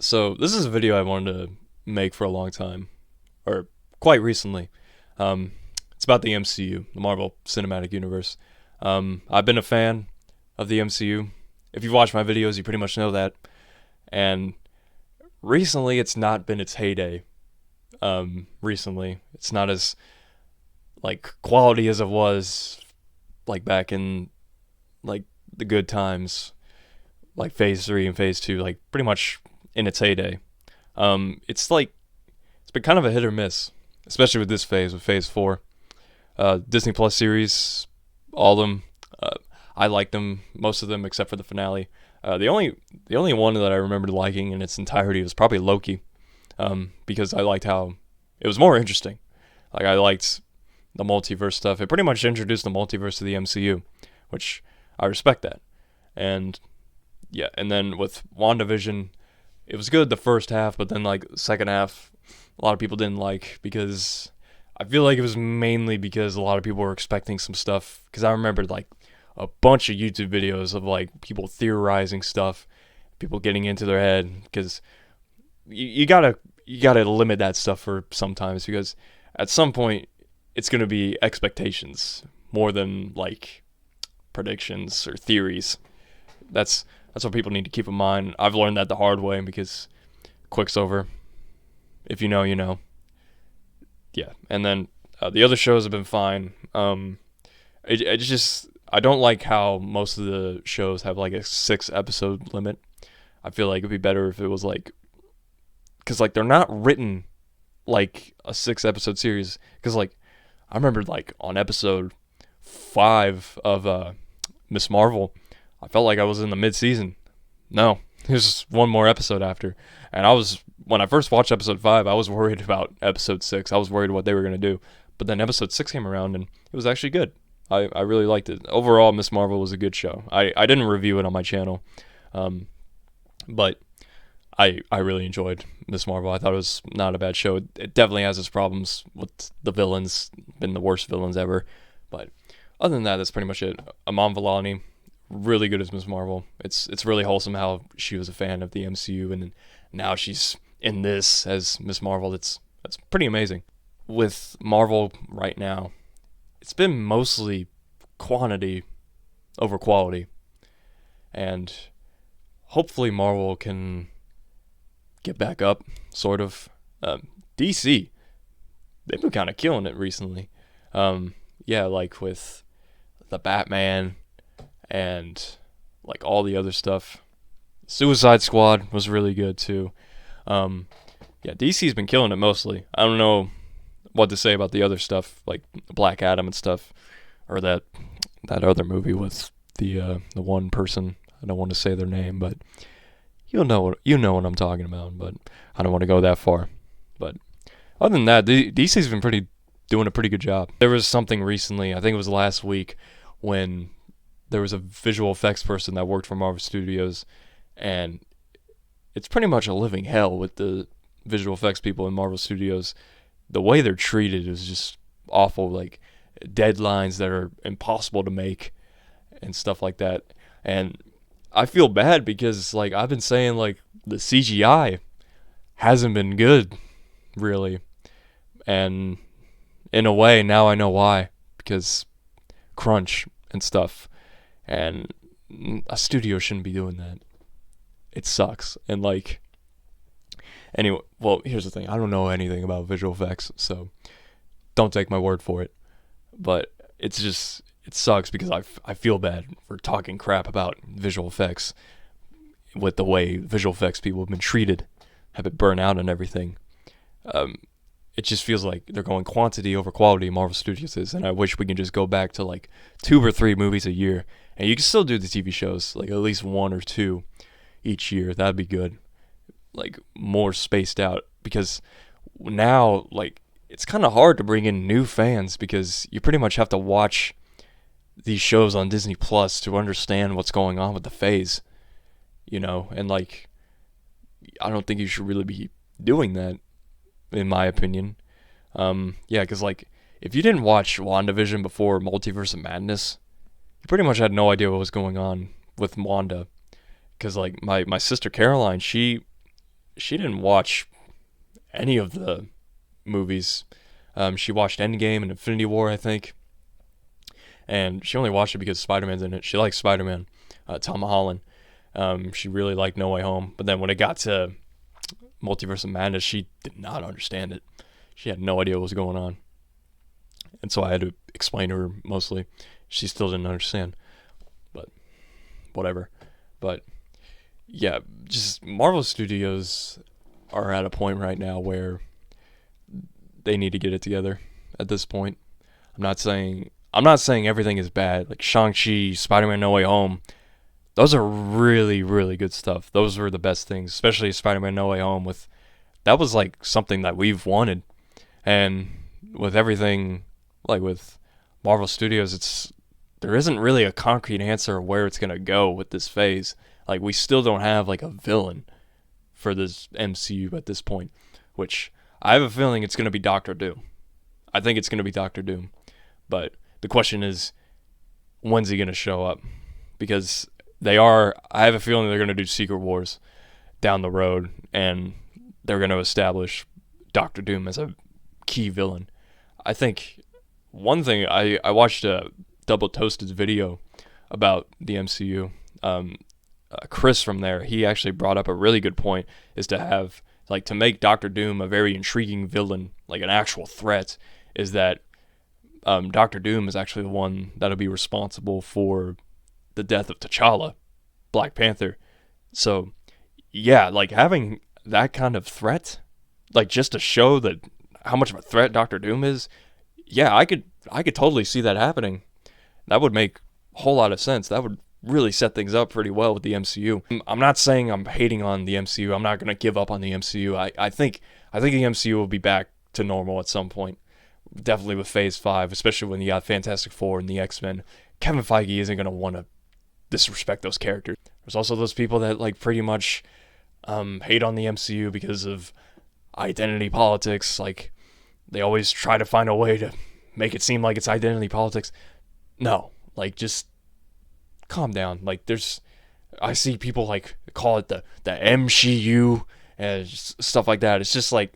So this is a video I wanted to make for a long time, or quite recently. Um, it's about the MCU, the Marvel Cinematic Universe. I've been a fan of the MCU. If you've watched my videos, you pretty much know that. And recently, it's not been its heyday. Recently, it's not as like quality as it was like back in like the good times, like Phase 3 and Phase 2, like pretty much in its heyday. It's been kind of a hit or miss, especially with this phase, with Phase 4. Disney Plus series, all of them. Uh, I liked them, most of them except for the finale. The only one that I remembered liking in its entirety was probably Loki, because I liked how it was more interesting. Like I liked the multiverse stuff. It pretty much introduced the multiverse to the MCU, which I respect that. And yeah, and then with WandaVision, it was good the first half, but then like second half, a lot of people didn't like because I feel like it was mainly because a lot of people were expecting some stuff. Because I remember like a bunch of YouTube videos of like people theorizing stuff, people getting into their head. Because you gotta limit that stuff for sometimes because at some point it's gonna be expectations more than like predictions or theories. That's what people need to keep in mind. I've learned that the hard way because Quicksilver, if you know, you know. Yeah, and then the other shows have been fine. It's just I don't like how most of the shows have like a 6 episode limit. I feel like it'd be better if it was like, because like they're not written like a 6 episode series. Because like I remember like on episode 5 of Miss Marvel, I felt like I was in the mid season. No, there's one more episode after, and when I first watched episode 5, I was worried about episode 6. I was worried what they were gonna do, but then episode 6 came around and it was actually good. I really liked it. Overall, Miss Marvel was a good show. I didn't review it on my channel, um, but I really enjoyed Miss Marvel. I thought it was not a bad show. It definitely has its problems with the villains, been the worst villains ever, but other than that, that's pretty much it. Amon Villani, really good as Miss Marvel. It's really wholesome how she was a fan of the MCU and now she's in this as Miss Marvel. That's pretty amazing. With Marvel right now, it's been mostly quantity over quality, and hopefully Marvel can get back up, sort of. DC, they've been kind of killing it recently. Yeah, like with the Batman and like all the other stuff. Suicide Squad was really good too. Um, yeah, DC's been killing it mostly. I don't know what to say about the other stuff, like Black Adam and stuff, or that other movie with the one person. I don't want to say their name, but you know what I'm talking about. But I don't want to go that far. But other than that, DC's been doing a pretty good job. There was something recently, I think it was last week, when there was a visual effects person that worked for Marvel Studios, and it's pretty much a living hell with the visual effects people in Marvel Studios. The way they're treated is just awful, like deadlines that are impossible to make and stuff like that. And I feel bad because like I've been saying like the CGI hasn't been good really. And in a way now I know why, because crunch and stuff. And a studio shouldn't be doing that. It sucks. And like anyway, well, here's the thing. I don't know anything about visual effects, so don't take my word for it. But it sucks because I feel bad for talking crap about visual effects with the way visual effects people have been treated, have it burn out and everything. Um, it just feels like they're going quantity over quality. Marvel Studios is, and I wish we can just go back to like 2 or 3 movies a year, and you can still do the TV shows like at least 1 or 2 each year. That'd be good, like more spaced out, because now like it's kind of hard to bring in new fans because you pretty much have to watch these shows on Disney Plus to understand what's going on with the phase, and like I don't think you should really be doing that, in my opinion. Yeah, because like if you didn't watch WandaVision before Multiverse of Madness, you pretty much had no idea what was going on with Wanda. Because like my sister Caroline, she didn't watch any of the movies. She watched Endgame and Infinity War, I think, and she only watched it because Spider-Man's in it. She likes Spider-Man, Tom Holland. She really liked No Way Home, but then when it got to Multiverse of Madness, she did not understand it. She had no idea what was going on, and so I had to explain to her mostly. She still didn't understand, but whatever. But yeah, just Marvel Studios are at a point right now where they need to get it together. At this point, I'm not saying everything is bad. Like Shang-Chi, Spider-Man No Way Home, those are really, really good stuff. Those were the best things, especially Spider-Man No Way Home. That was like something that we've wanted, and with everything, like with Marvel Studios, there isn't really a concrete answer of where it's gonna go with this phase. Like we still don't have like a villain for this MCU at this point, which I have a feeling it's gonna be Doctor Doom. I think it's gonna be Doctor Doom, but the question is, when's he gonna show up? Because I have a feeling they're going to do Secret Wars down the road, and they're going to establish Doctor Doom as a key villain. I think one thing, I watched a Double Toasted's video about the MCU. Chris from there, he actually brought up a really good point, is to make Doctor Doom a very intriguing villain, like an actual threat, is that Doctor Doom is actually the one that'll be responsible for the death of T'Challa, Black Panther. So yeah, like having that kind of threat, like just to show that how much of a threat Doctor Doom is, yeah, I could totally see that happening. That would make a whole lot of sense. That would really set things up pretty well with the MCU. I'm not saying I'm hating on the MCU. I'm not going to give up on the MCU. I think the MCU will be back to normal at some point. Definitely with Phase 5, especially when you got Fantastic Four and the X-Men. Kevin Feige isn't going to want to disrespect those characters. There's also those people that like pretty much hate on the MCU because of identity politics. Like they always try to find a way to make it seem like it's identity politics. No, like just calm down. Like I see people like call it the MCU and stuff like that. It's just like,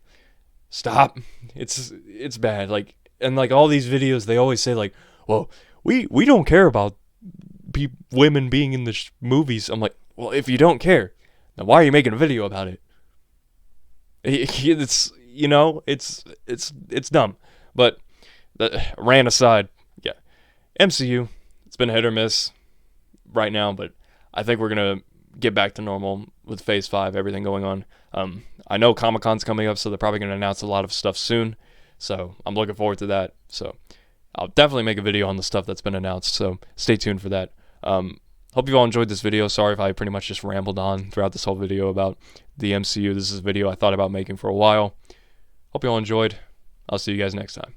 stop. It's bad. Like, and like all these videos, they always say like, well, we don't care about women being in the movies. I'm like, well, if you don't care, then why are you making a video about it? It's dumb. But rant aside, yeah, MCU, it's been hit or miss right now, but I think we're gonna get back to normal with Phase 5, everything going on. I know Comic-Con's coming up, so they're probably gonna announce a lot of stuff soon. So I'm looking forward to that. So I'll definitely make a video on the stuff that's been announced, so stay tuned for that. Hope you all enjoyed this video. Sorry if I pretty much just rambled on throughout this whole video about the MCU. This is a video I thought about making for a while. Hope you all enjoyed. I'll see you guys next time.